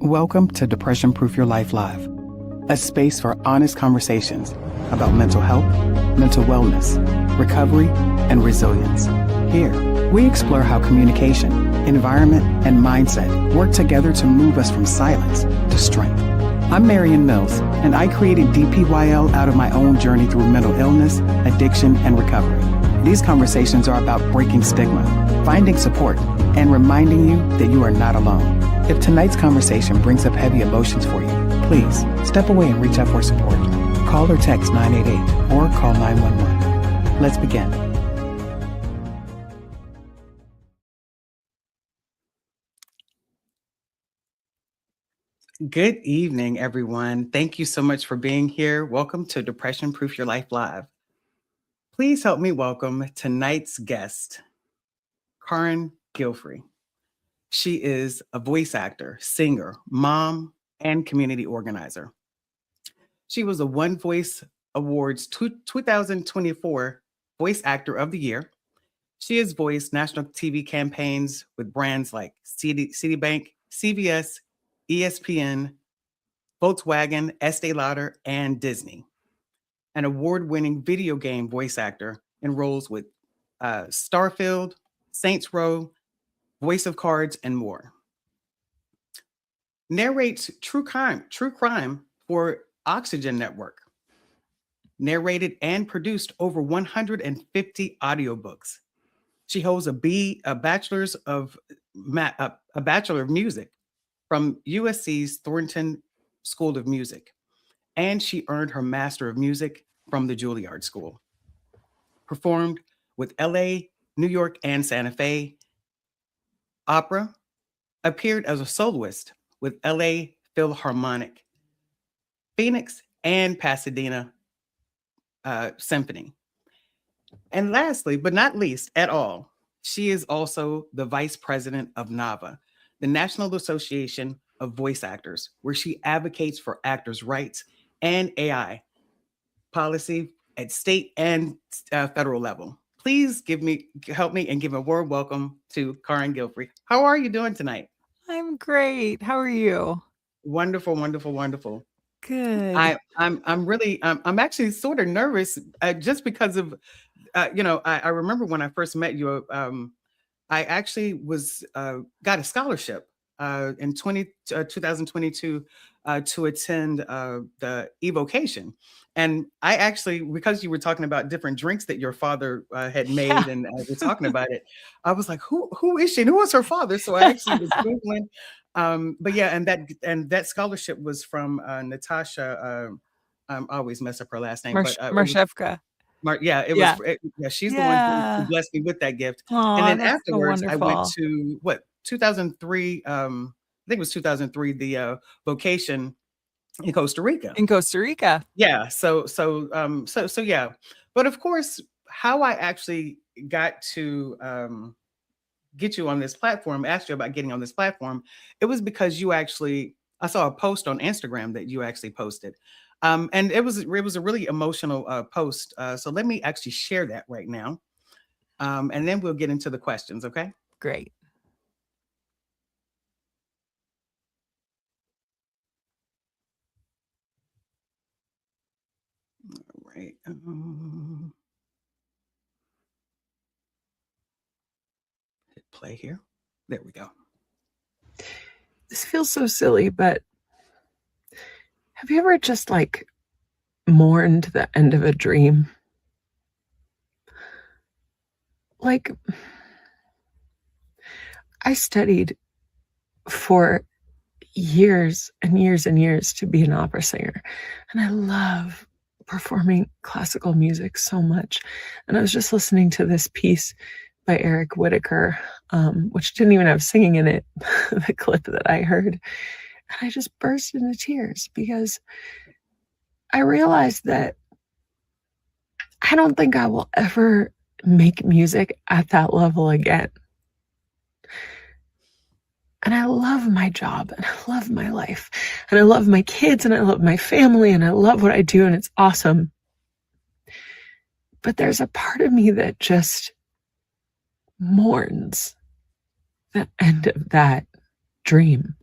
Welcome to Depression Proof Your Life Live, a space for honest conversations about mental health, mental wellness, recovery, and resilience. Here, we explore how communication, environment, and mindset work together to move us from silence to strength. I'm Marion Mills, and I created DPYL out of my own journey through mental illness, addiction, and recovery. These conversations are about breaking stigma, finding support, and reminding you that you are not alone. If tonight's conversation brings up heavy emotions for you, please step away and reach out for support. Call or text 988 or call 911. Let's begin. Good evening, everyone. Thank you so much for being here. Welcome to Depression Proof Your Life Live. Please help me welcome tonight's guest, Carin Gilfry. She is a voice actor, singer, mom, and community organizer. She was a One Voice Awards 2024 Voice Actor of the Year. She has voiced national TV campaigns with brands like Citibank, CVS, ESPN, Volkswagen, Estee Lauder, and Disney. An award-winning video game voice actor in roles with Starfield, Saints Row, Voice of Cards, and more. Narrates true crime for Oxygen Network. Narrated and produced over 150 audiobooks. She holds a Bachelor of Music from USC's Thornton School of Music, and she earned her Master of Music from the Juilliard School. Performed with LA, New York, and Santa Fe Opera. Appeared as a soloist with LA Philharmonic, Phoenix, and Pasadena Symphony. And lastly, but not least at all, she is also the vice president of NAVA, the National Association of Voice Actors, where she advocates for actors' rights and AI policy at state and federal level. Please help me and give a warm welcome to Carin Gilfry. How are you doing tonight? I'm great. How are you? Wonderful, wonderful, wonderful. Good. I'm actually sort of nervous just because of, I remember when I first met you, I actually got a scholarship in 2022 to attend the evocation. And I actually, because you were talking about different drinks that your father had made, and we're talking about it, I was like, who is she? And who was her father? So I actually was Googling. But yeah, and that scholarship was from Natasha. I always mess up her last name, but Marshevka. She's the one who blessed me with that gift. Aww, and then afterwards, so I went to 2003. I think it was 2003. The vocation in Costa Rica. Yeah. So yeah. But of course, how I actually got to get you on this platform, asked you about getting on this platform, it was because I saw a post on Instagram that you actually posted. And it was a really emotional post. So let me actually share that right now. And then we'll get into the questions, okay? Great. All right. Hit play here. There we go. This feels so silly, but have you ever just mourned the end of a dream? I studied for years and years and years to be an opera singer, and I love performing classical music so much. And I was just listening to this piece by Eric Whitacre, which didn't even have singing in it, the clip that I heard. And I just burst into tears because I realized that I don't think I will ever make music at that level again. And I love my job, and I love my life, and I love my kids, and I love my family, and I love what I do, and it's awesome. But there's a part of me that just mourns the end of that dream.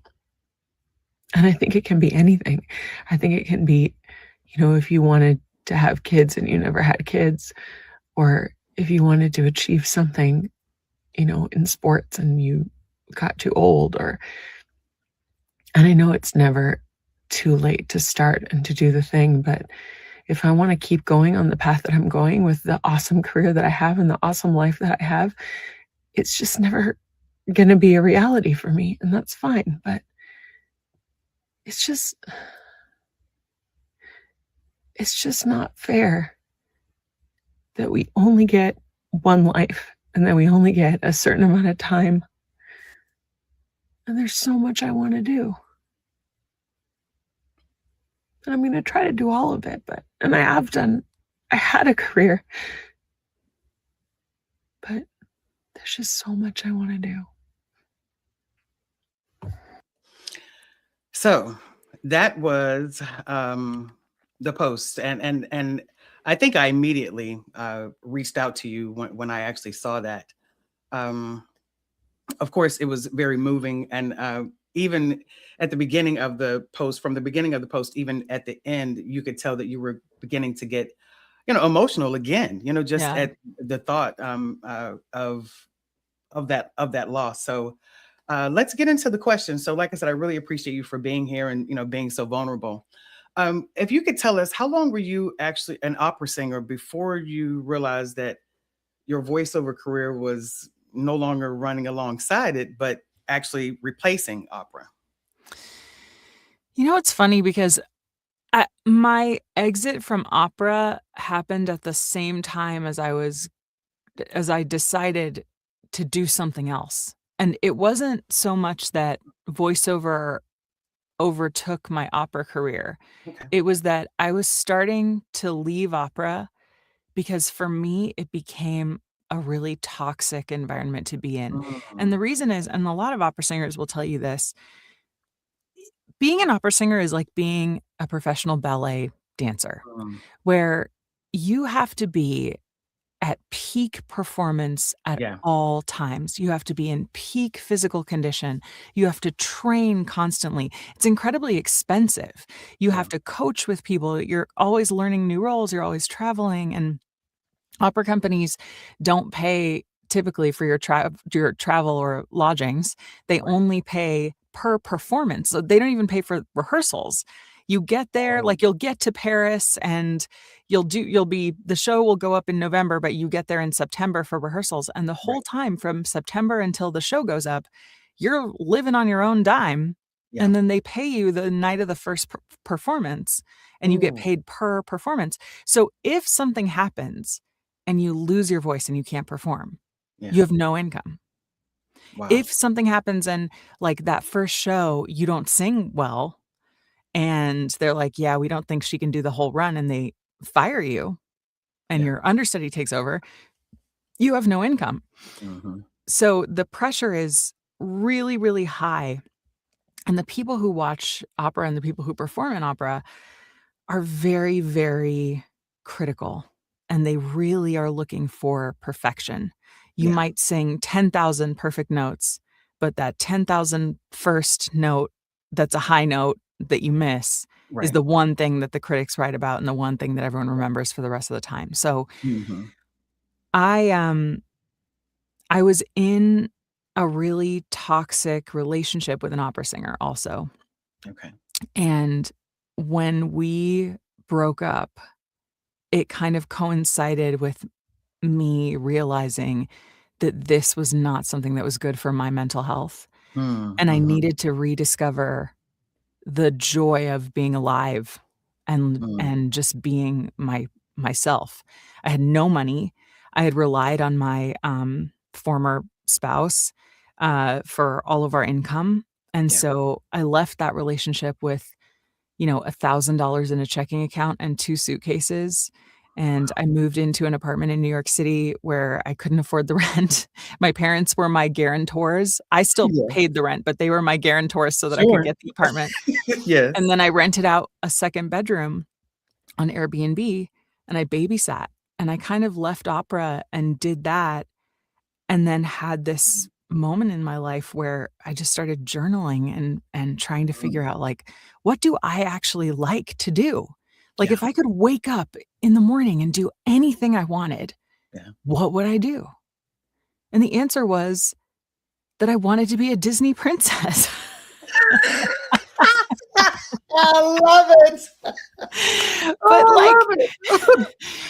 And I think it can be anything. I think it can be, if you wanted to have kids and you never had kids, or if you wanted to achieve something, in sports and you got too old, and I know it's never too late to start and to do the thing, but if I want to keep going on the path that I'm going with the awesome career that I have and the awesome life that I have, it's just never going to be a reality for me. And that's fine. But it's just not fair that we only get one life and that we only get a certain amount of time. And there's so much I want to do. And I'm going to try to do all of it, and I had a career, but there's just so much I want to do. So that was the post, and I think I immediately reached out to you when I actually saw that. Of course, it was very moving, and even at the beginning of the post, from the beginning of the post, even at the end, you could tell that you were beginning to get, emotional again. Just Yeah. at the thought of that loss. So let's get into the question. So, like I said, I really appreciate you for being here and being so vulnerable. If you could tell us, how long were you actually an opera singer before you realized that your voiceover career was no longer running alongside it, but actually replacing opera? It's funny because my exit from opera happened at the same time as I decided to do something else. And it wasn't so much that voiceover overtook my opera career. Okay. It was that I was starting to leave opera because for me, it became a really toxic environment to be in. And the reason is, and a lot of opera singers will tell you this, being an opera singer is like being a professional ballet dancer, where you have to be at peak performance at Yeah. all times. You have to be in peak physical condition. You have to train constantly. It's incredibly expensive. You have to coach with people. You're always learning new roles. You're always traveling, and opera companies don't pay typically for your travel or lodgings. They only pay per performance. So they don't even pay for rehearsals. You get there, like you'll get to Paris and the show will go up in November, but you get there in September for rehearsals. And the whole time from September until the show goes up, you're living on your own dime. Yeah. And then they pay you the night of the first performance, and you get paid per performance. So if something happens and you lose your voice and you can't perform, you have no income. Wow. If something happens and like that first show, you don't sing well and they're like, yeah, we don't think she can do the whole run, and they fire you and your understudy takes over, you have no income. So the pressure is really, really high. And the people who watch opera and the people who perform in opera are very, very critical, and they really are looking for perfection. You might sing 10,000 perfect notes, but that 10,000 first note that's a high note that you miss is the one thing that the critics write about and the one thing that everyone remembers for the rest of the time. So I was in a really toxic relationship with an opera singer also. Okay. And when we broke up, it kind of coincided with me realizing that this was not something that was good for my mental health. And I needed to rediscover the joy of being alive and just being myself. I had no money. I had relied on my former spouse for all of our income. And so I left that relationship with, $1,000 in a checking account and 2 suitcases. And I moved into an apartment in New York City where I couldn't afford the rent. My parents were my guarantors. I still paid the rent, but they were my guarantors so that I could get the apartment. Yes. And then I rented out a second bedroom on Airbnb and I babysat. And I kind of left opera and did that, and then had this moment in my life where I just started journaling and trying to figure Mm. out, like, what do I actually like to do? Like, Yeah. if I could wake up in the morning and do anything I wanted, Yeah. what would I do? And the answer was that I wanted to be a Disney princess. I love it. But, Oh, like,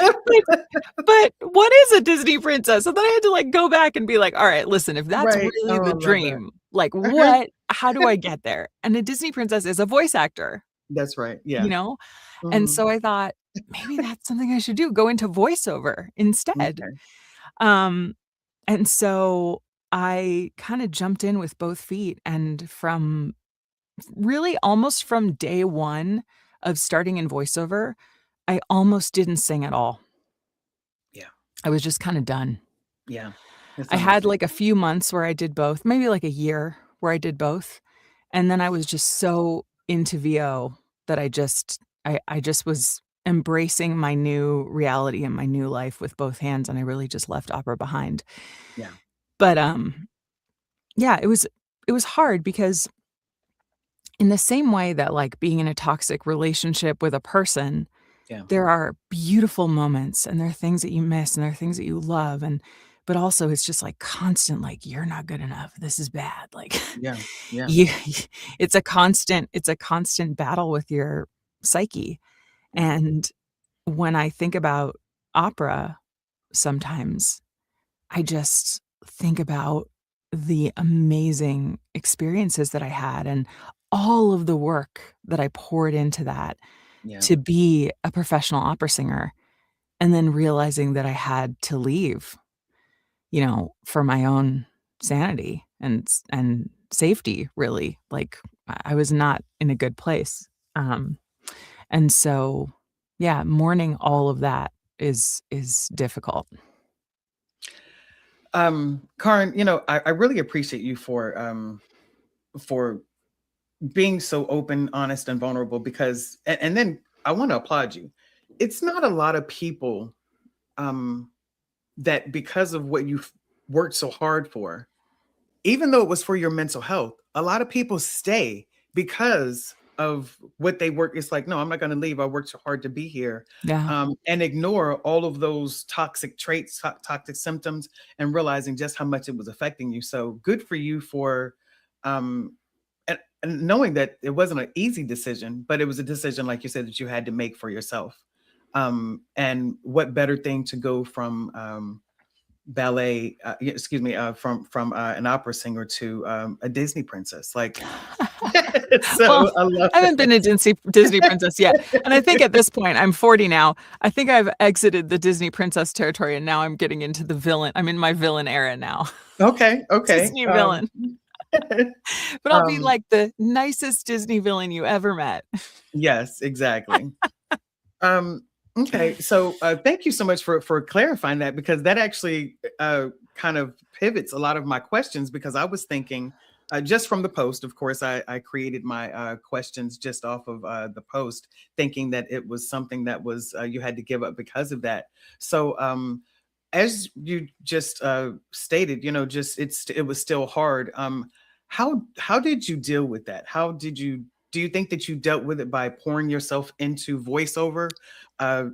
I love but it. but what is a Disney princess? So then I had to, like, go back and be like, "All right, listen, if that's Right. really Oh, the I love that. dream, like, how do I get there?" And a Disney princess is a voice actor, That's right. you Yeah. know? And Mhm. so I thought, maybe that's something I should do, go into voiceover instead. Okay. Um, and so I kinda jumped in with both feet, and from really almost from day 1 of starting in voiceover, I almost didn't sing at all. Yeah. I was just kinda done. Yeah. It's I had, like, a understandable. few months where I did both, maybe, like, a year where I did both, and then I was just so into VO that I just was embracing my new reality and my new life with both hands, and I really just left opera behind. Yeah. But, yeah, it was hard because in the same way that, like, being in a toxic relationship with a person, Yeah. there are beautiful moments, and there are things that you miss, and there are things that you love, but also it's just, like, constant, like, "You're not good enough. This is bad." Like, Yeah. Yeah. you it's a constant battle with your psyche, Yeah. and when I think about opera sometimes, I just think about the amazing experiences that I had and all of the work that I poured into that Yeah. to be a professional opera singer, and then realizing that I had to leave, for my own sanity and safety, really. Like, I was not in a good place. Um, and so, yeah, mourning all of that is difficult. Karin, I really appreciate you for being so open, honest, and vulnerable because and then I want to applaud you. It's not a lot of people um that because of what you've worked so hard for, even though it was for your mental health, a lot of people stay because of what they work. It's like, no, I'm not going to leave. I worked so hard to be here, Yeah. and ignore all of those toxic traits, toxic symptoms, and realizing just how much it was affecting you. So good for you for, um, and knowing that it wasn't an easy decision, but it was a decision, like you said, that you had to make for yourself. And what better thing to go from ballet, excuse me, from an opera singer to a Disney princess. Like, Well, so I love I haven't been a that. Disney princess yet, and I think at this point I'm 40 now. I think I've exited the Disney princess territory, and now I'm getting into the villain. I'm in my villain era now. Okay, okay. Disney villain. But I'll be Um, like the nicest Disney villain you ever met. yes, exactly. Um, okay, so thank you so much for clarifying that because that actually kind of pivots a lot of my questions because I was thinking just from the post. Of course, I created my questions just off of the post, thinking that it was something that was you had to give up because of that. So as you just stated, just it was still hard. How did you deal with that? How did you do you think that you dealt with it by pouring yourself into voiceover, uh,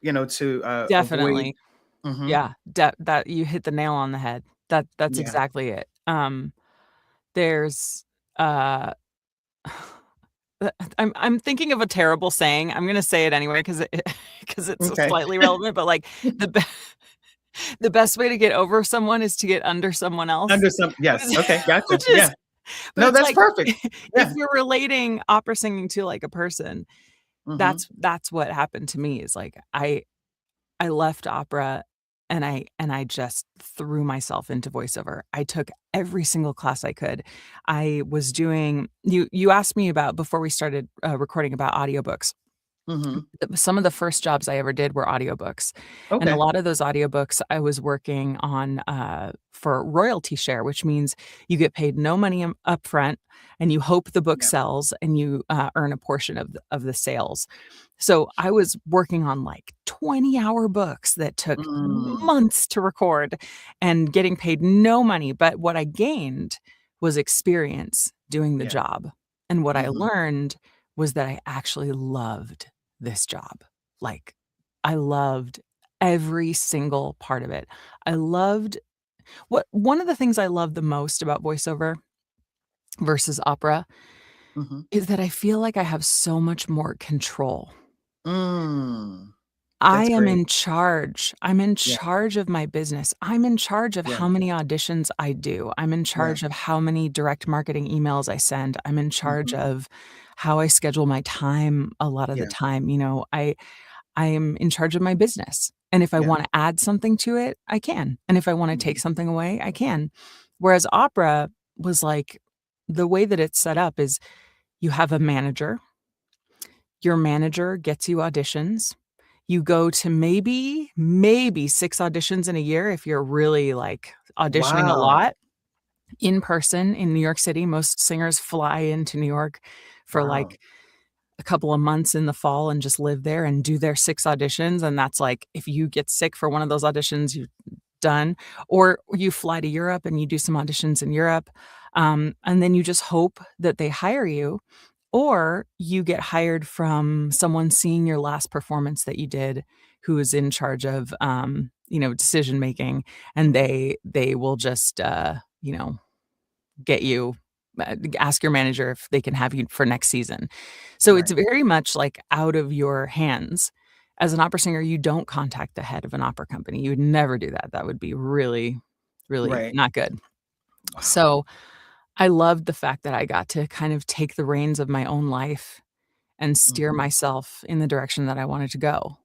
to avoid? Definitely. Mhm. Yeah, that you hit the nail on the head. That's Yeah. exactly it. There's, uh I'm thinking of a terrible saying. I'm gonna say it anyway because because it's so Okay. slightly relevant, but, like, the be the best way to get over someone is to get under someone else, Under some, yes. Okay. Gotcha. which Yeah. is but No, it's that's like, perfect. if Yeah. you're relating opera singing to, like, a person, Hmm. that's what happened to me is, like, I left opera and I just threw myself into voiceover. I took every single class I could. I was doing you asked me about before we started recording about audiobooks. Mhm. Some of the first jobs I ever did were audiobooks, and a Okay. lot of those audiobooks I was working on, for royalty share, which means you get paid no money upfront, and you hope the book Yeah. sells, and you, earn a portion of the sales. So, I was working on, like, 20-hour books that took Mm. months to record and getting paid no money, but what I gained was experience doing the Yeah. job, and what I Mhm. learned was that I actually loved this job. Like, I loved every single part of it. I loved what one of the things I love the most about voiceover versus opera Mhm. is that I feel like I have so much more control. Mm. I That's am great. in charge. I'm in Yeah. charge of my business. I'm in charge of Yeah. how many auditions I do. I'm in Yeah. charge of how many direct marketing emails I send. I'm in charge Mhm. of how I schedule my time a lot of the Yeah. time. I am in charge of my business, and if I Yeah. wanna add something to it, I can, and if I wanna take Mhm. something away, I can. Whereas opera was like the way that it's set up is you have a manager, your manager gets you auditions, you go to maybe 6 auditions in a year if you're really, like, auditioning a Wow. lot in person in New York City. Most singers fly into New York for, Wow. like, a couple of months in the fall and just live there and do their 6 auditions, and that's like, if you get sick for one of those auditions, you're done, or you fly to Europe and you do some auditions in Europe, and then you just hope that they hire you, or you get hired from someone seeing your last performance that you did who is in charge of, decision making, and they will just, get you ask your manager if they can have you for next season. So it's Right. very much, like, out of your hands. As an opera singer, you don't contact the head of an opera company. You would never do that. That would be really, really Right. not good. Wow. So, I loved the fact that I got to kind of take the reins of my own life and steer Mhm. myself in the direction that I wanted to go.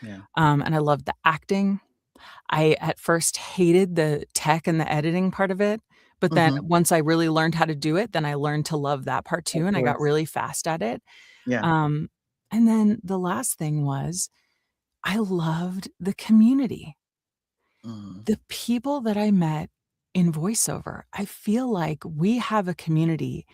Yeah. And I loved the acting. I at first hated the tech and the editing part of it, but then Mhm. once I really learned how to do it, then I learned to love that part Of too, and I got course. really fast at it. Yeah. Um, and then the last thing was I loved the community. Mhm. The people that I met in voiceover, I feel like we have a community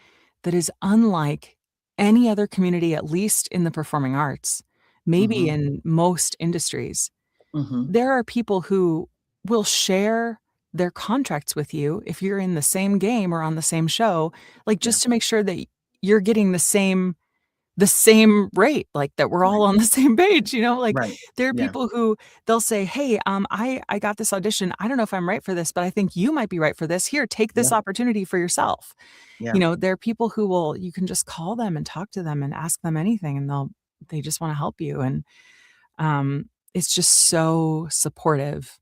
that is unlike any other community, at least in the performing arts, maybe Mhm. in most industries. Mhm. There are people who will share their contracts with you if you're in the same game or on the same show, like, Yeah. just to make sure that you're getting the same rate, like, that we're all Right. on the same page, like, Right. there are Yeah. people who they'll say, "Hey, I got this audition. I don't know if I'm right for this, but I think you might be right for this. Here, take Yeah. this opportunity for yourself." Yeah. There are people who will you can just call them and talk to them and ask them anything, and they just wanna help you, and, it's just so supportive.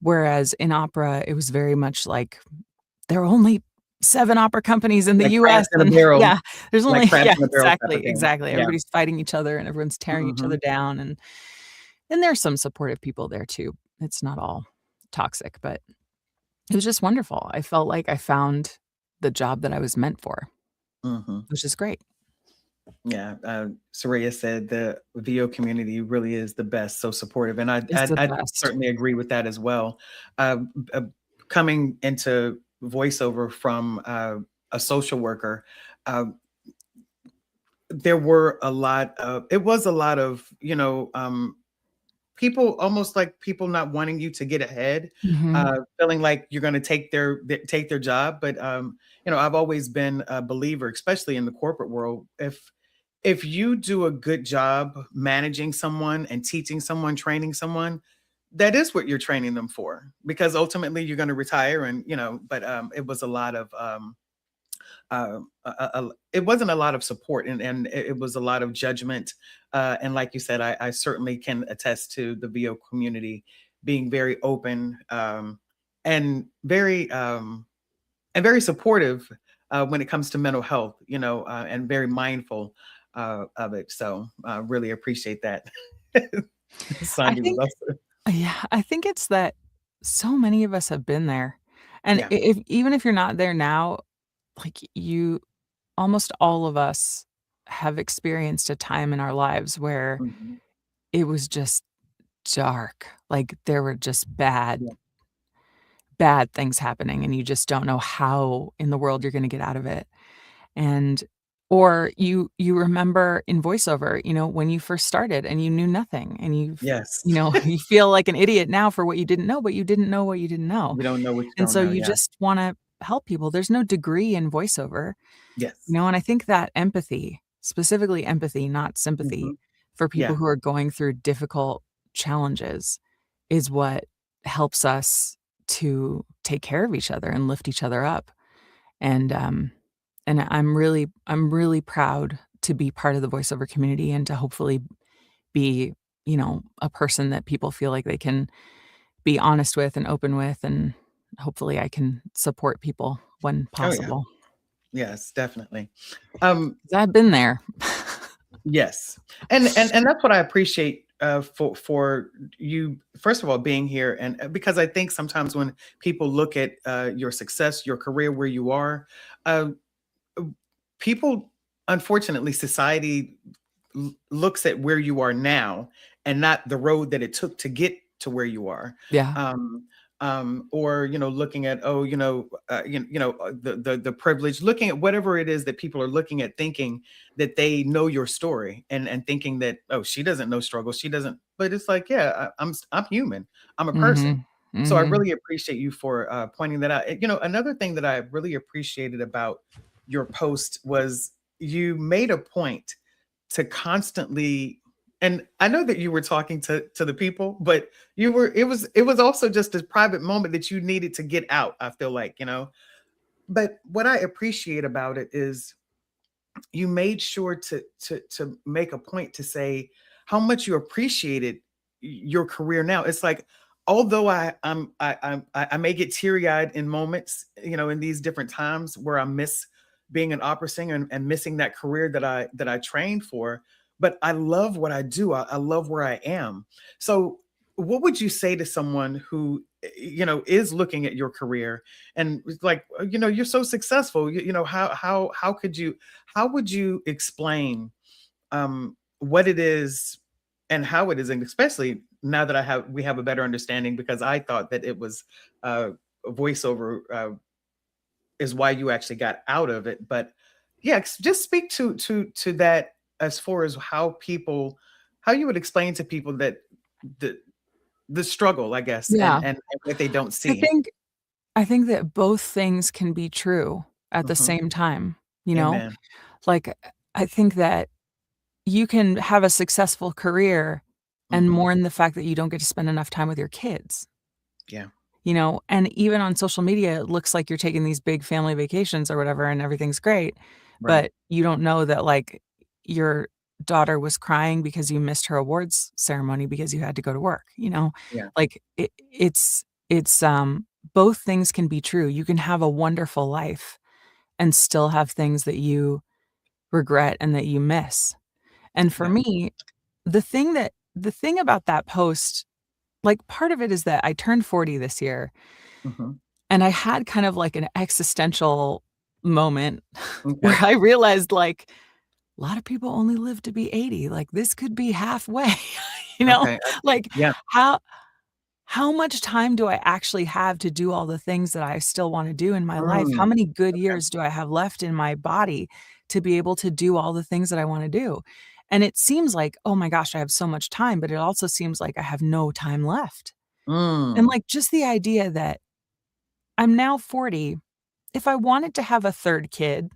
Whereas in opera, it was very much like, there are only 7 opera companies in the Like US, crabs in a and barrel. yeah, there's Like only crabs yeah, in a barrel type of exactly, thing. exactly. Yeah. Everybody's fighting each other and everyone's tearing each other Mhm. down, and there's some supportive people there too. It's not all toxic, but it was just wonderful. I felt like I found the job that I was meant for, Mhm. which is great. Yeah, Soraya said the VO community really is the best, so supportive, and I It's I the I best. certainly agree with that as well. Coming into voiceover from, a social worker, uh, there were a lot of it was a lot of, people almost like people not wanting you to get ahead, Mhm. feeling like you're gonna take their job, but, I've always been a believer, especially in the corporate world, if you do a good job managing someone and teaching someone, training someone, that is what you're training them for, because ultimately you're gonna retire and, but, it was a lot of, it wasn't a lot of support, and it was a lot of judgment. And like you said, I certainly can attest to the VO community being very open, and very supportive when it comes to mental health, and very mindful of it. So really appreciate that. I Sandy was think also, yeah, I think it's that so many of us have been there, and yeah. if even if you're not there now, like, you almost all of us have experienced a time in our lives where Mhm. it was just dark. Like, there were just Yeah. bad things happening, and you just don't know how in the world you're gonna get out of it. And or you remember in voiceover, when you first started and you knew nothing and Yes. you feel like an idiot now for what you didn't know, but you didn't know what you didn't know. You don't know what you And don't so know. you Yeah. just wanna help people. There's no degree in voiceover, Yes. and I think that empathy, specifically empathy, not sympathy, Mhm. for people Yeah. who are going through difficult challenges is what helps us to take care of each other and lift each other up. And, I'm really proud to be part of the voiceover community and to hopefully be, a person that people feel like they can be honest with and open with, and hopefully I can support people when Oh, yeah. possible. Yes, definitely. Um, 'Cause I've been there. yes. And that's what I appreciate for you, first of all, being here. And because I think sometimes when people look at your success, your career, where you are, uh, people, unfortunately, society looks at where you are now and not the road that it took to get to where you are. Yeah. um or looking at, oh, the privilege, looking at whatever it is that people are looking at, thinking that they know your story, and thinking that, oh, she doesn't know struggle, she doesn't. But it's like, yeah, I'm human, I'm a person. Mhm. So I Mhm. really appreciate you for pointing that out. Another thing that I really appreciated about your post was you made a point to constantly, and I know that you were talking to the people, but it was also just a private moment that you needed to get out, I feel like. But what I appreciate about it is you made sure to make a point to say how much you appreciated your career now. It's like, although I may get teary-eyed in moments, in these different times where I miss being an opera singer, and missing that career that I trained for, but I love what I do. I love where I am. So what would you say to someone who is looking at your career and was like, you're so successful, how would you explain what it is and how it is, and especially now that we have a better understanding, because I thought that it was voiceover is why you actually got out of it. But yeah, just speak to that, as far as how you would explain to people that the the struggle, I guess, and Yeah. and what they don't I see. think I think that both things can be true at the Hmm. same time, you know? Amen. Like, I think that you can have a successful career and Hmm. mourn the fact that you don't get to spend enough time with your kids, Yeah. And even on social media, it looks like you're taking these big family vacations or whatever, and everything's great, Right. but you don't know that, like, your daughter was crying because you missed her awards ceremony because you had to go to work, you know? Yeah. Like, it's both things can be true. You can have a wonderful life and still have things that you regret and that you miss. And for Yeah. me, the thing about that post, like, part of it is that I turned 40 this year, Hmm. and I had kind of like an existential moment where Okay. I realized, like, a lot of people only live to be 80, like, this could be halfway, you know? Okay. I see. Like, Yeah. how how much time do I actually have to do all the things that I still wanna do in my life? How Mm. many good Okay. years do I have left in my body to be able to do all the things that I wanna do? And it seems like, "Oh my gosh, I have so much time," but it also seems like I have no time left. And, Mm. like, just the idea that I'm now 40, if I wanted to have a 3rd kid,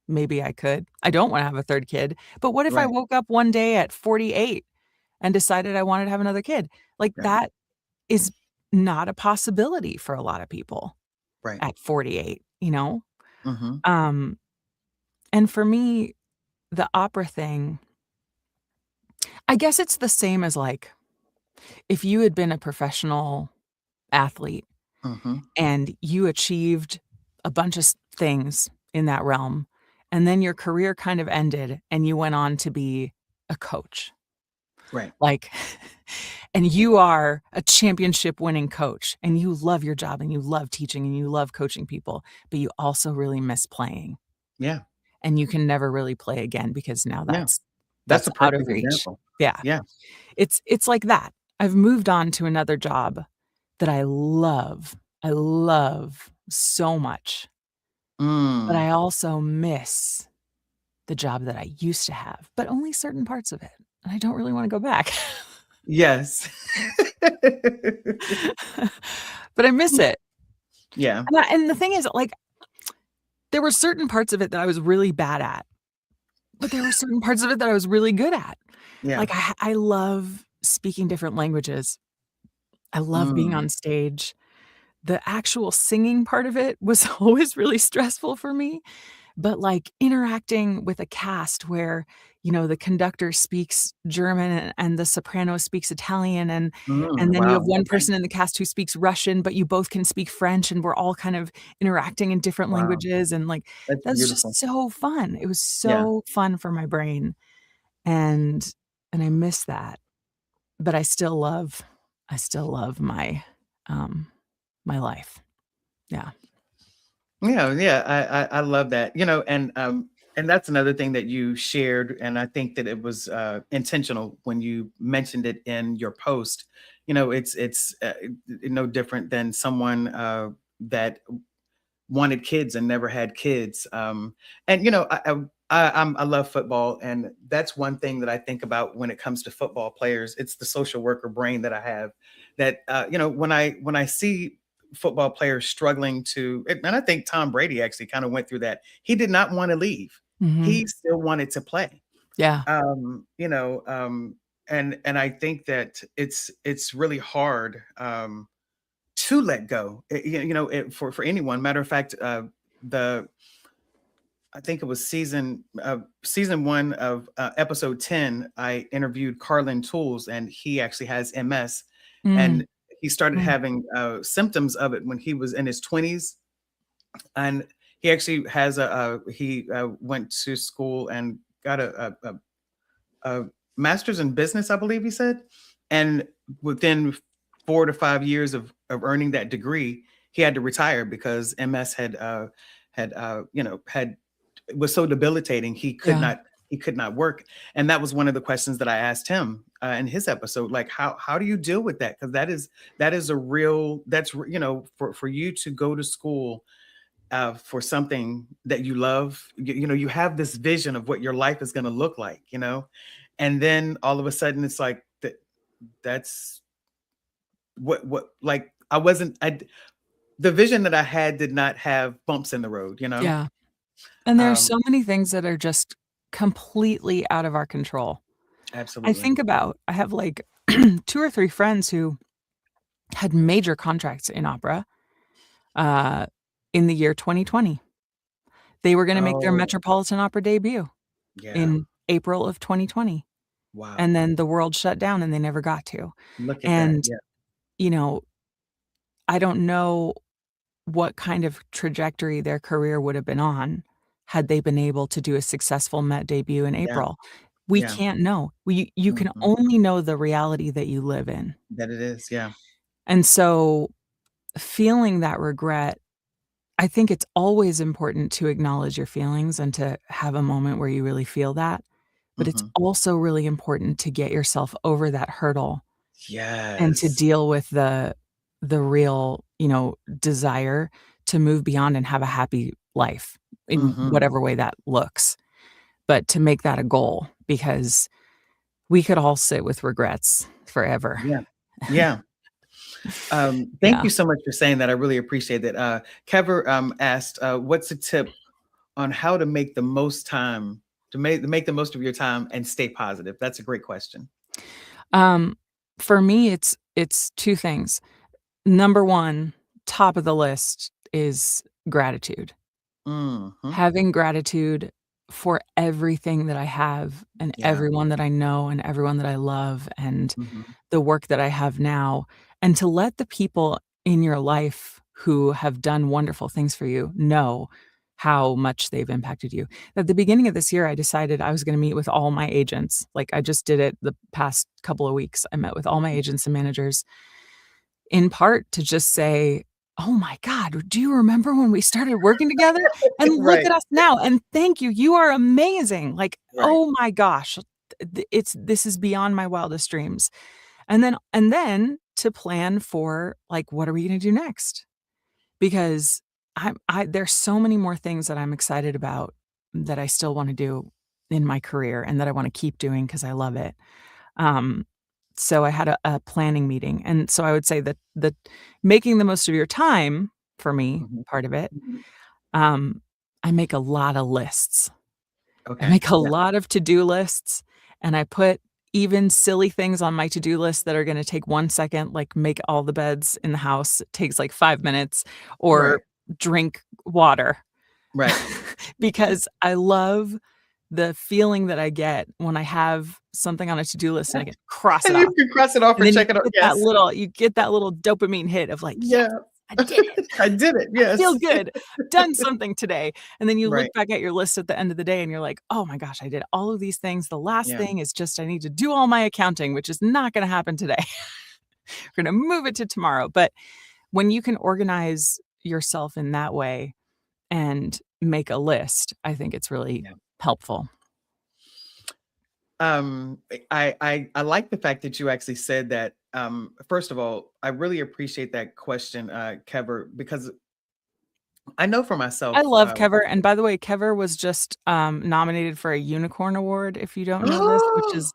maybe I could. I don't wanna have a 3rd kid, but what if I Right. woke up one day at 48 and decided I wanted to have another kid? Like, Right. that is not a possibility for a lot of people Right. at 48. Hmm. Um, and for me, the opera thing, I guess it's the same as, like, if you had been a professional athlete Hmm. and you achieved a bunch of things in that realm, and then your career kind of ended and you went on to be a coach. Right. Like, and you are a championship winning coach and you love your job and you love teaching and you love coaching people, but you also really miss playing. Yeah. and you can never really play again because now Yeah. that's That's a out of perfect reach. example. Yeah. Yeah. It's like that. I've moved on to another job that I love. I love so much, but Mm. I also miss the job that I used to have, but only certain parts of it, and I don't really wanna go back. Yes. But I miss it. Yeah. And the thing is, like, there were certain parts of it that I was really bad at, but there were certain parts of it that I was really good at. Yeah. Like, I love speaking different languages. I love being Mm. on stage. The actual singing part of it was always really stressful for me, but, like, interacting with a cast where, the conductor speaks German and the soprano speaks Italian, and then you have Wow. one Okay. person in the cast who speaks Russian, but you both can speak French, and we're all kind of interacting in different Wow. languages, and, like, That's that's beautiful. just so fun. It was Yeah. so fun for my brain, and I miss that, but I still love um, my life. Yeah. Yeah, yeah, I love that. And that's another thing that you shared, and I think that it was intentional when you mentioned it in your post. It's no different than someone that wanted kids and never had kids. And I love football, and that's one thing that I think about when it comes to football players. It's the social worker brain that I have. That when I see football players struggling and I think Tom Brady actually kind of went through that. He did not want to leave. Mhm. He still wanted to play. Yeah. Um, you know, um, and I think that it's really hard. To let go. For anyone. Matter of fact, the I think it was season one of episode 10. I interviewed Carlin Tools, and he actually has MS, Mm, and he started mm, having symptoms of it when he was in his 20s, and he actually has he went to school and got a master's in business, I believe he said. And within 4 to 5 years of earning that degree, he had to retire because MS had was so debilitating yeah. he could not work. And that was one of the questions that I asked him in his episode, like how do you deal with that? Because that is a real for you to go to school for something that you love. You have this vision of what your life is going to look like, and then all of a sudden it's like that's what like I wasn't I the vision that I had did not have bumps in the road. Yeah. And there are um so many things that are just completely out of our control. Absolutely. I have, like, 2 or 3 friends who had major contracts in opera, uh, in the year 2020. They were gonna make their Oh, Metropolitan Opera debut yeah. in April of 2020, and Wow. then the world shut down and they never got to. Look at that. And, Yeah. you know, I don't know what kind of trajectory their career would have been on had they been able to do a successful Met debut in Yeah. April. We Yeah. can't know. You can Mhm. only know the reality that you live in. That it is. Yeah. And so feeling that regret, I think it's always important to acknowledge your feelings and to have a moment where you really feel that, but it's Mhm. also really important to get yourself over that hurdle and to Yes. deal with the real, desire to move beyond and have a happy life in Mhm. whatever way that looks, but to make that a goal because we could all sit with regrets forever. Yeah. Yeah. Thank Yeah. you so much for saying that. I really appreciate that. Kever asked, "What's a tip on how to make the most time to make the most of your time and stay positive?" That's a great question. Um, for me, it's 2 things. Number 1, top of the list is gratitude. Mhm. Having gratitude for everything that I have and Yeah. everyone that I know and everyone that I love and Mhm. the work that I have now, and to let the people in your life who have done wonderful things for you know how much they've impacted you. At the beginning of this year, I decided I was gonna meet with all my agents. Like, I just did it the past couple of weeks. I met with all my agents and managers in part to just say, oh my God, do you remember when we started working together? And look Right. at us now. And thank you. You are amazing. Like, Right. oh my gosh, this is beyond my wildest dreams. And then to plan for like, what are we going to do next? Because there's so many more things that I'm excited about that I still want to do in my career and that I want to keep doing because I love it. Um, so I had a planning meeting, and so I would say that making the most of your time for me, Mhm. part of it, Mhm. um, I make a lot of lists. I Okay. make a Yeah. lot of to-do lists, and I put even silly things on my to-do list that are gonna take 1 second, like make all the beds in the house. It takes like 5 minutes, Right. or drink water. Right. Because I love the feeling that I get when I have something on a to-do list and I can cross it You off. can cross it off And or then check it off. Yes. you get that little dopamine hit of like, "Yes, Yeah. I did it. I did it. I feel Yes. good. Done something today." And then you look Right. back at your list at the end of the day and you're like, "Oh my gosh, I did all of these things. The last Yeah. thing is just I need to do all my accounting, which is not gonna happen today. We're gonna move it to tomorrow." But when you can organize yourself in that way and make a list, I think it's really Yeah. helpful. I like the fact that you actually said that. First of all, I really appreciate that question, Kever, because I know for I myself. love Kever, and by the way, Kever was just, nominated for a Unicorn Award, if you don't know this, which is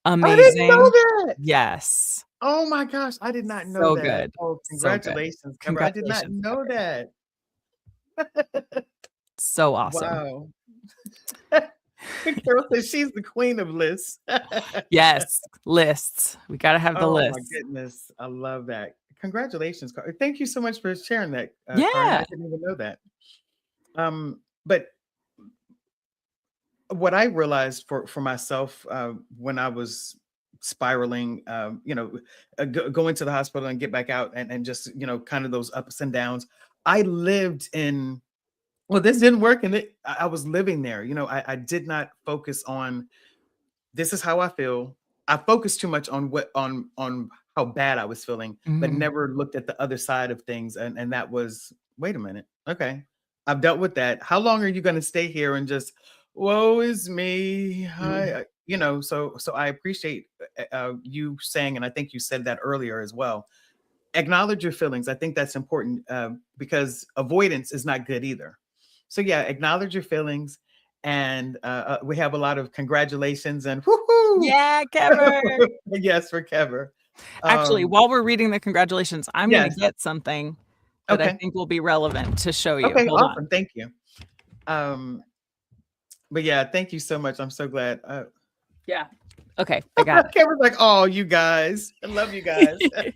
I didn't know amazing. that. Yes. Oh my gosh, I did not know So that. good. Oh, So good. congratulations, Kever. I did not Congratulations, know Kever. that. So awesome. Wow. Carol says she's the queen of lists. Yes, lists. We gotta have the Oh my lists. goodness. I love that. Congratulations, Thank you so much for sharing that, Karin. I Yeah. didn't even know that. But what I realized for myself, when I was spiraling, going to the hospital and get back out, and just, kind of those ups and downs. I lived in, well, this didn't work, and I was living there. I did not focus on, this is how I feel. I focused too much on on how bad I was feeling, but Mhm. never looked at the other side of things. And that was, wait a minute. Okay. I've dealt with that. How long are you going to stay here and just, woe is me? Mm. So I appreciate you saying, and I think you said that earlier as well. Acknowledge your feelings. I think that's important, because avoidance is not good either. So yeah, acknowledge your feelings, and we have a lot of congratulations and woohoo! Yeah, Kever. Yes, for Kever. Actually, Um, while we're reading the congratulations, I'm gonna yes. get something that I Okay. think will be relevant to show you. Okay. Hold on. Awesome. Thank you. Um, but yeah, thank you so much. I'm so glad. Yeah. Okay, I got Kever's like, oh, you guys, I love you guys. it.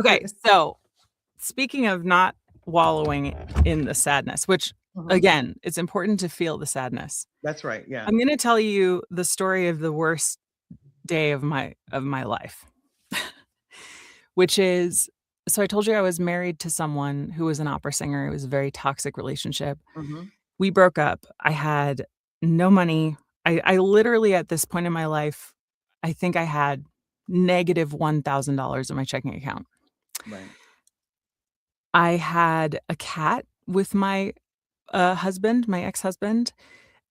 Okay, so speaking of not wallowing in the sadness, which Mhm. again, it's important to feel the sadness. That's right. Yeah. I'm gonna tell you the story of the worst day of my life, which is, so I told you I was married to someone who was an opera singer. It was a very toxic relationship. Hmm. We broke up. I had no money. I literally, at this point in my life, I think I had negative $1,000 in my checking account. Right. I had a cat with my husband, my ex-husband,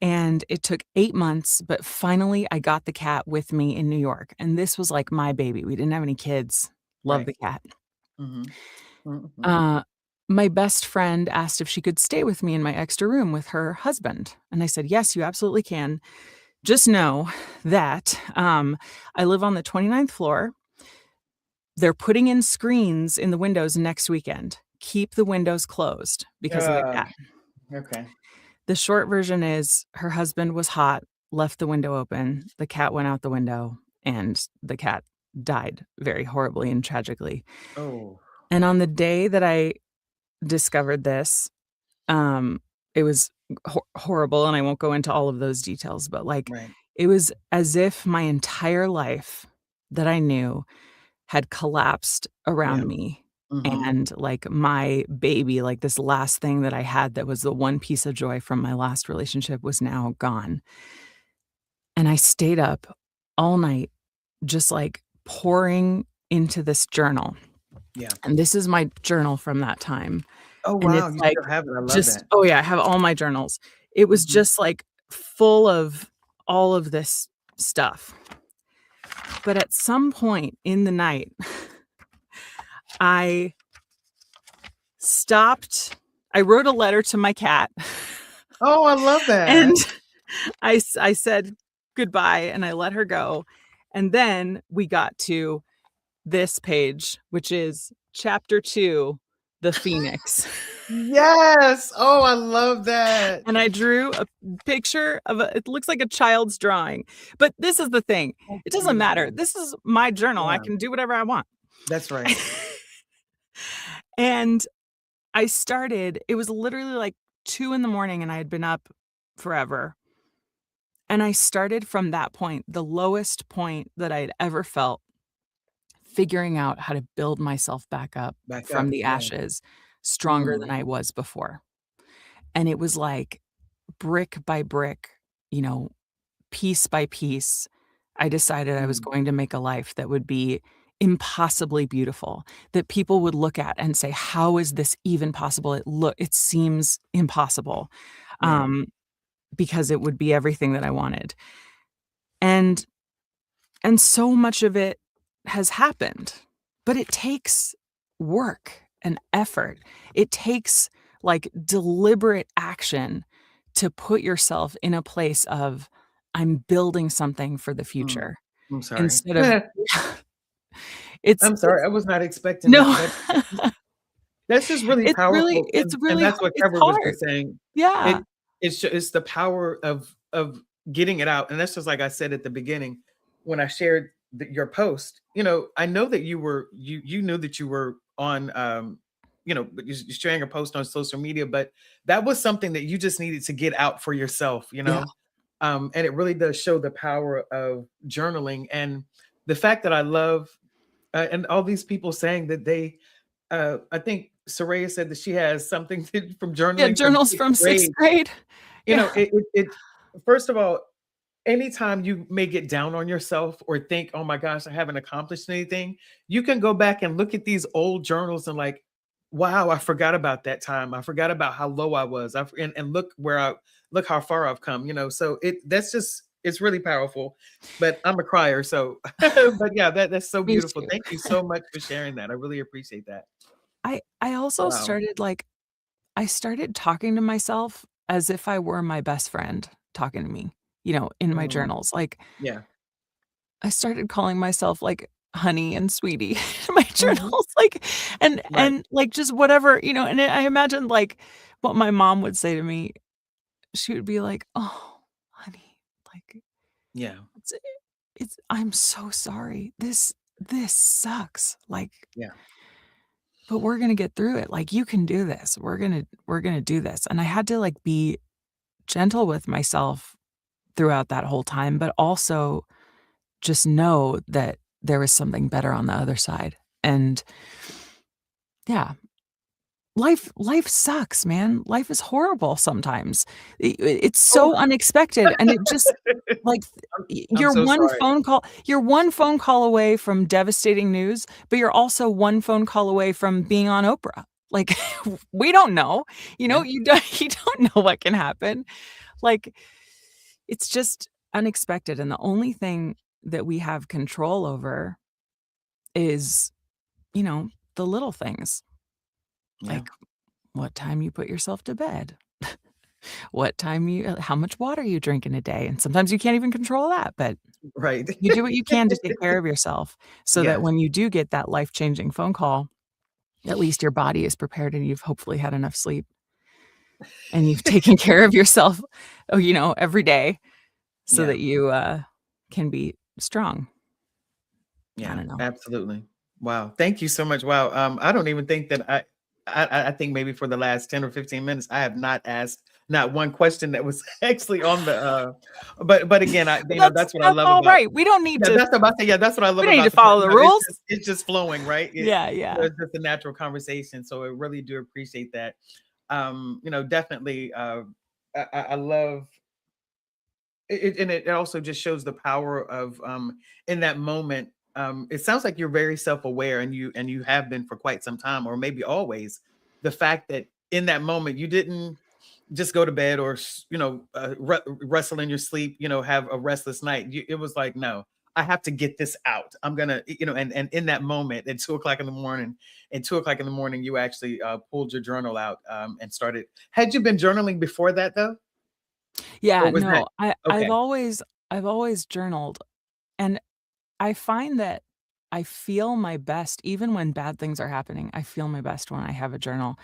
and it took 8 months, but finally I got the cat with me in New York, and this was like my baby. We didn't have any kids. Love Right. the cat. Hmm. Hmm. Uh, my best friend asked if she could stay with me in my extra room with her husband, and I said, "Yes, you absolutely can. Just know that, I live on the 29th floor. They're putting in screens in the windows next weekend. Keep the windows closed because of the cat." Okay. The short version is her husband was hot, left the window open, the cat went out the window, and the cat died very horribly and tragically. Oh. And on the day that I discovered this, um, it was horrible, and I won't go into all of those details, but, like, Right. it was as if my entire life that I knew had collapsed Yeah. around me, Hmm. and, like, my baby, like, this last thing that I had that was the one piece of joy from my last relationship was now gone, and I stayed up all night just, like, pouring into this journal, Yeah. And this is my journal from that time. Oh, And wow. it's You like still have it. I love just that. oh yeah, I have all my journals. It was Mhm. just like full of all of this stuff. But at some point in the night, I stopped. I wrote a letter to my cat. Oh, I love And that. I said goodbye and I let her go. And then we got to this page, which is chapter 2, The Phoenix. Yes. Oh, I love that. And I drew a picture of it looks like a child's drawing. But this is the thing. That's It doesn't matter. beautiful. This is my journal. I Yeah, can do whatever I want. that's right. And I started, it was literally like 2 in the morning and I had been up forever. And I started from that point, the lowest point that I had ever felt, figuring out how to build myself back up Back from up. the Yeah. ashes stronger Mm. than I was before. And it was like brick by brick, you know, piece by piece, I decided I was Mm. going to make a life that would be impossibly beautiful, that people would look at and say, "How is this even possible? It seems impossible." Yeah. Um, because it would be everything that I wanted. And and so much of it has happened, but it takes work and effort. It takes, like, deliberate action to put yourself in a place of, "I'm building something for the Mm. future," I'm sorry. instead of I'm sorry. it's I was not expecting no. that. That's just really powerful, It's and really that's what it's Trevor was hard. just saying. Yeah. It's the power of getting it out, and that's just like I said at the beginning when I shared your post. I know that you knew that you were on, but you're sharing a post on social media, but that was something that you just needed to get out for yourself. Yeah. And it really does show the power of journaling and the fact that I love, and all these people saying that I think Soraya said that she has something from Yeah, journaling from journals sixth from 6th grade. grade. Yeah. First of all, anytime you may get down on yourself or think, oh my gosh, I haven't accomplished anything, you can go back and look at these old journals and like, wow, I forgot about that time. I forgot about how low I was. And look how far I've come, so it's really powerful. But I'm a crier, so but yeah, that's so Me beautiful. too. Thank you so much for sharing that. I really appreciate that. I also Wow. started, like I started talking to myself as if I were my best friend talking to me, in my Mm, journals. Like, yeah. I started calling myself, like, honey and sweetie in my Mhm. journals, like, and Right. and, like, just whatever, and I imagine, like, what my mom would say to me. She would be like, "Oh, honey, like, Yeah. it's I'm so sorry. This sucks, like, Yeah. but we're gonna get through it. Like, you can do this. We're gonna do this." And I had to, like, be gentle with myself throughout that whole time, but also just know that there was something better on the other side. And yeah, life sucks, man. Life is horrible sometimes. It's Oh, so unexpected, and it just like, I'm I'm so sorry. you're one phone call away from devastating news, but you're also one phone call away from being on Oprah. Like, we don't know, Yeah. you don't know what can happen. Like, it's just unexpected, and the only thing that we have control over is, the little things, Yeah. like what time you put yourself to bed, what time how much water you drink in a day, and sometimes you can't even control that, but Right. you do what you can to take care of yourself so that Yes. when you do get that life-changing phone call, at least your body is prepared and you've hopefully had enough sleep and you've taken care of yourself, every day so Yeah. that you, can be strong. I Yeah, don't know. absolutely. Wow. Thank you so much. Wow. I don't even think that I think maybe for the last 10 or 15 minutes, I have not asked not one question that was actually on the but again, that's what I That's love all about. right. We don't need Yeah, to that's about to, yeah, that's what I we love don't need about to the follow the it's rules. just flowing, right? Yeah, yeah. It's just a natural conversation. So I really do appreciate that. Definitely I love it, and it also just shows the power of in that moment it sounds like you're very self-aware, and you have been for quite some time, or maybe always. The fact that in that moment you didn't just go to bed or wrestle in your sleep, have a restless night. It was like, no, I have to get this out. I'm gonna, and in that moment at 2 o'clock in the morning, you actually pulled your journal out, and started. Had you been journaling before that though? Yeah, Or was that no, I've okay? always journaled, and I find that I feel my best even when bad things are happening. I feel my best when I have a journal.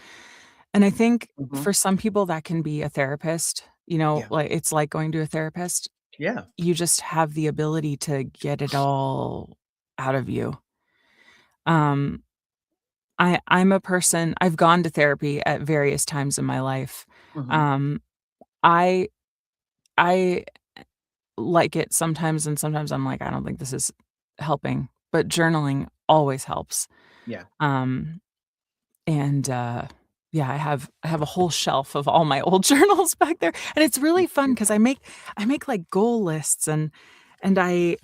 And I think Hmm. for some people that can be a therapist, Yeah. like it's like going to a therapist. Yeah. You just have the ability to get it all out of you. Um, I'm a person, I've gone to therapy at various times in my life. Hmm. Um, I I like it sometimes, and sometimes I'm like, "I don't think this is helping," but journaling always helps. Yeah. Um, and, yeah, I have a whole shelf of all my old journals back there, and it's really fun because I make, like, goal lists, and I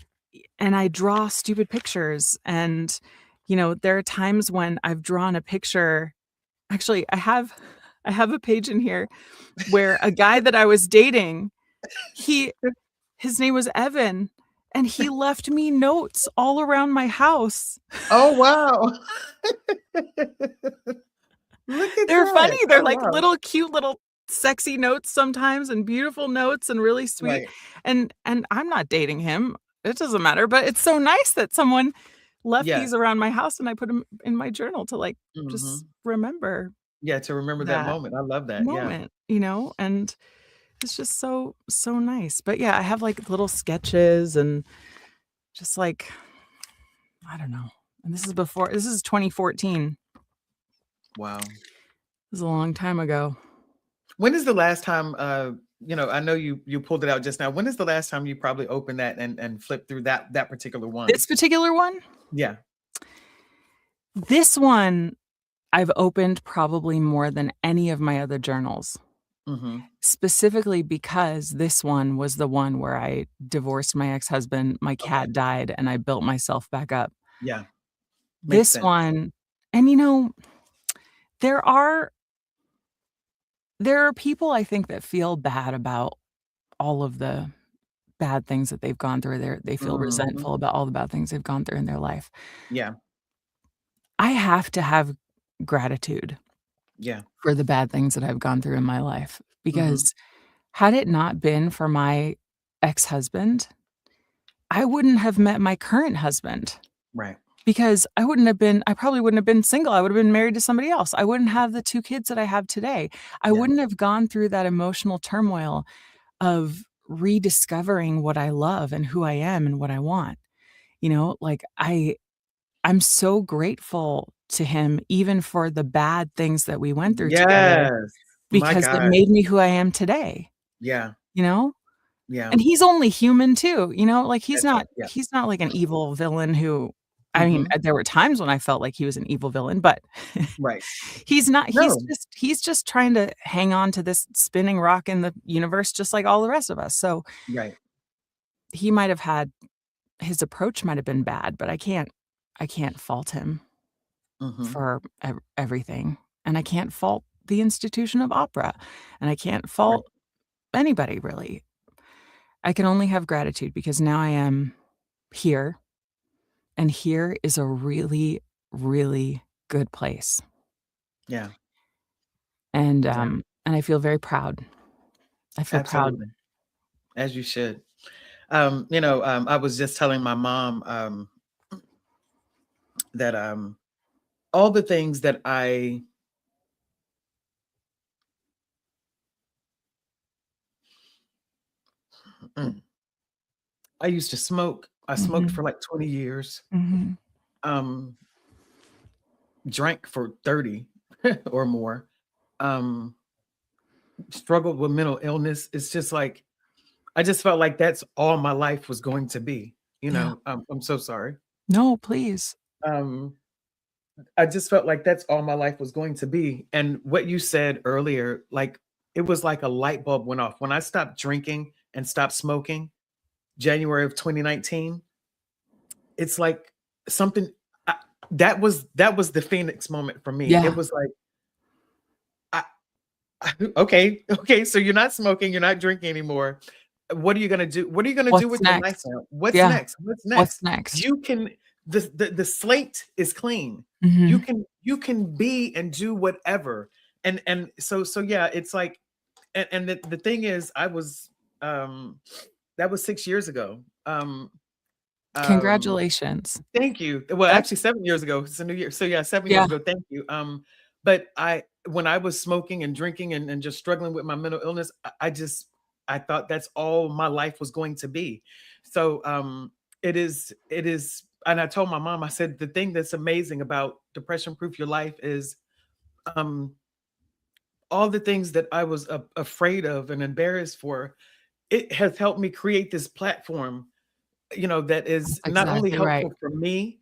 draw stupid pictures, and, there are times when I've drawn a picture. Actually, I have a page in here where a guy that I was dating, he his name was Evan, and he left me notes all around my house. Oh wow. Look at They're funny, that. they're Oh like wow. little cute little sexy notes sometimes and beautiful notes and really sweet, Right. and I'm not dating him. It doesn't matter, but it's so nice that someone left Yeah. these around my house and I put them in my journal to, like, just Hmm. remember Yeah, to remember that that moment. I love that. Yeah. moment, and it's just so nice. But yeah, I have, like, little sketches and just, like, I don't know. And this is 2014. Wow. This is a long time ago. When is the last time, I know you pulled it out just now. When is the last time you probably opened that and flipped through that particular one? This particular one? Yeah. This one I've opened probably more than any of my other journals, Hmm. specifically because this one was the one where I divorced my ex-husband, my Okay. cat died, and I built myself back up. Yeah. Makes This sense. one, and, there are there are people I think that feel bad about all of the bad things that they've gone through. They feel Hmm. resentful about all the bad things they've gone through in their life. Yeah. I have to have gratitude Yeah. for the bad things that I've gone through in my life, Hmm. because had it not been for my ex-husband, I wouldn't have met my current husband, Right. because I probably wouldn't have been single. I would have been married to somebody else. I wouldn't have the 2 kids that I have today. I Yeah. wouldn't have gone through that emotional turmoil of rediscovering what I love and who I am and what I want. Like, I'm so grateful to him even for the bad things that we went through together, Yes. My because it God. made me who I am today, Yeah. you know? Yeah. And he's only human too, like, he's That's right. not Yeah. he's not like an evil villain who, I mean, Hmm. there were times when I felt like he was an evil villain, but Right. he's not. He's No. just he's just trying to hang on to this spinning rock in the universe just like all the rest of us. So, Right. he might have had his approach might have been bad, but I can't fault him Hmm. for everything, and I can't fault the institution of opera, and I can't Right. fault anybody really. I can only have gratitude because now I am here, and here is a really, really good place, Yeah. and, Yeah. and I feel very proud. I feel proud. Absolutely. As you should. I was just telling my mom, that all the things that mm, I used to smoke. I smoked for Mhm, like 20 years. mhm. Um, drank for 30 or more. Um, struggled with mental illness. It's just like I just felt like that's all my life was going to be. Yeah. I'm so sorry. No, please. Um, I just felt like that's all my life was going to be. And what you said earlier, like it was like a light bulb went off when I stopped drinking and stopped smoking. January of 2019, it's like something that was the Phoenix moment for me. Yeah. It was like, okay, so you're not smoking, you're not drinking anymore. What are you gonna do? What are you gonna do What's with your life next? now? What's Yeah. next? What's What's next? next? You can the slate is clean. Mhm. You can be and do whatever. And so yeah, it's like, and the thing is, I was that was 6 years ago. Um Congratulations. Thank you. Well, That's actually 7 years ago. It's a new year. So yeah, 7 years yeah. ago. Thank you. But when I was smoking and drinking and just struggling with my mental illness, I thought that's all my life was going to be. So it is, and I told my mom, I said, the thing that's amazing about Depression Proof Your Life is um all the things that I was afraid of and embarrassed for, it has helped me create this platform, that is That's not only exactly right. helpful for me,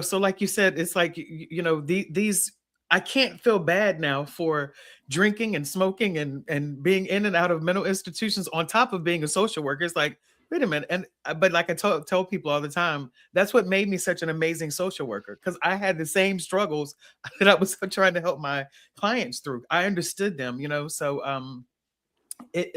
so like you said, it's like, these, I can't feel bad now for drinking and smoking and being in and out of mental institutions on top of being a social worker. It's like, wait a minute. And but like I tell people all the time, that's what made me such an amazing social worker, because I had the same struggles that I was trying to help my clients through. I understood them, so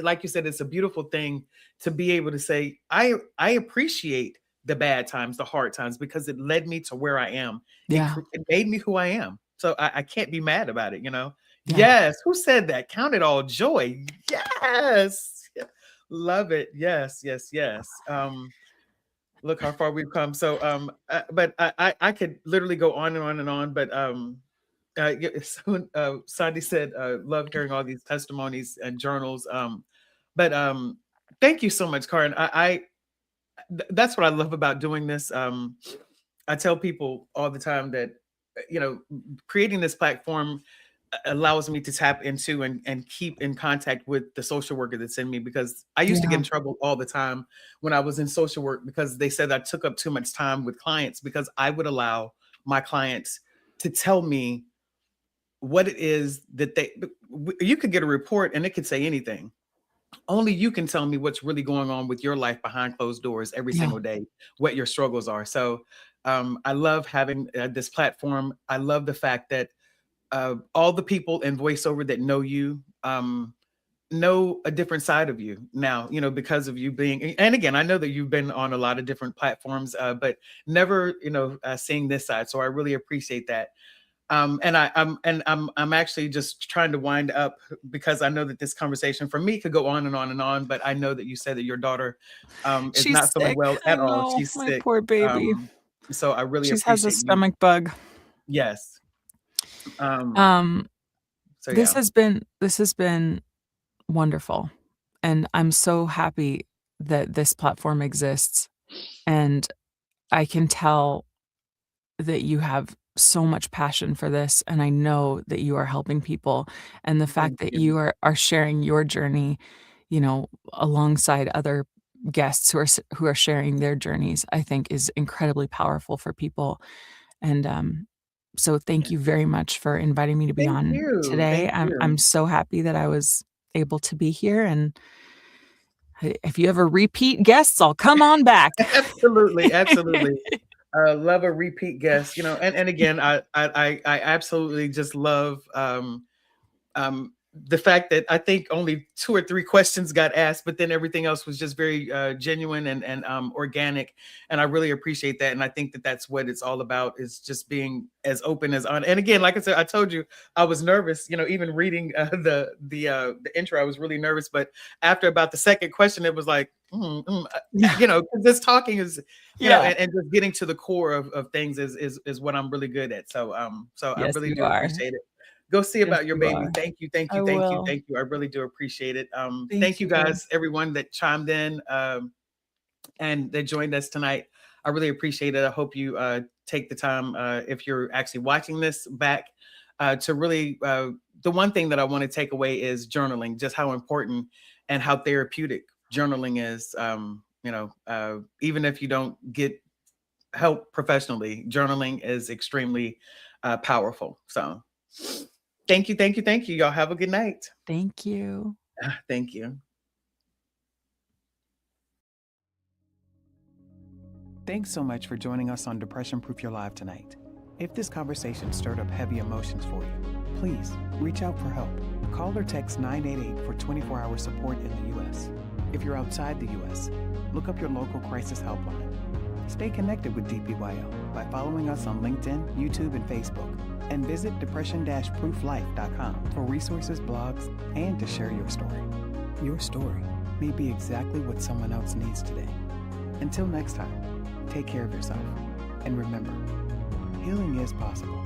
like you said, it's a beautiful thing to be able to say, I appreciate the bad times, the hard times, because it led me to where I am. Yeah. It made me who I am. So I can't be mad about it. Yeah. Yes. Who said that? Count it all joy. Yes. Yeah. Love it. Yes. Yes. Yes. Look how far we've come. So but I could literally go on and on and on, but Sandy said, love hearing all these testimonies and journals. But thank you so much, Carin. That's what I love about doing this. I tell people all the time that, creating this platform allows me to tap into and keep in contact with the social worker that's in me, because I used to get Yeah. in trouble all the time when I was in social work, because they said I took up too much time with clients, because I would allow my clients to tell me what it is that you could get a report and it could say anything. Only you can tell me what's really going on with your life behind closed doors every Yeah. single day, what your struggles are. So I love having this platform. I love the fact that all the people in voiceover that know you know a different side of you now, because of you being, and again, I know that you've been on a lot of different platforms, but never, seeing this side. So I really appreciate that. I'm actually just trying to wind up, because I know that this conversation for me could go on and on and on, but I know that you said that your daughter is She's not feeling sick. well I at all. know, She's my sick. poor baby. So I really She has a appreciate you. stomach bug. Yes. Um, So this yeah. has been wonderful, and I'm so happy that this platform exists, and I can tell that you have so much passion for this, and I know that you are helping people, and the fact Thank that you. you are sharing your journey, alongside other guests who are sharing their journeys, I think is incredibly powerful for people, and, so thank Yeah. you very much for inviting me to be Thank on you. today. Thank I'm you. so happy that I was able to be here, and if you ever repeat guests, I'll come on back. Absolutely. Absolutely. Love a repeat guest, and again, I absolutely just love the fact that I think only 2 or 3 questions got asked, but then everything else was just very genuine and organic, and I really appreciate that. And I think that that's what it's all about, is just being as open as on. And again, like I said, I told you I was nervous, even reading the intro, I was really nervous. But after about the second question, it was like, Yeah. 'cause this talking is, Yeah. and just getting to the core of things is what I'm really good at. So I Yes, really you do are. appreciate it. Go see Yes, about your you baby. are. Thank you, thank I you, thank you, will. thank you. I really do appreciate it. Thank Thank you you. guys, everyone that chimed in and that joined us tonight. I really appreciate it. I hope you take the time, if you're actually watching this back, to really, the one thing that I want to take away is journaling, just how important and how therapeutic journaling is. Even if you don't get help professionally, journaling is extremely powerful. So thank you, thank you, thank you. Y'all have a good night. Thank you. Thank you. Thanks so much for joining us on Depression Proof Your Life tonight. If this conversation stirred up heavy emotions for you, please reach out for help. Call or text 988 for 24-hour support in the U.S. If you're outside the U.S., look up your local crisis helpline. Stay connected with DPYL by following us on LinkedIn, YouTube, and Facebook. And visit depression-prooflife.com for resources, blogs, and to share your story. Your story may be exactly what someone else needs today. Until next time, take care of yourself. And remember, healing is possible.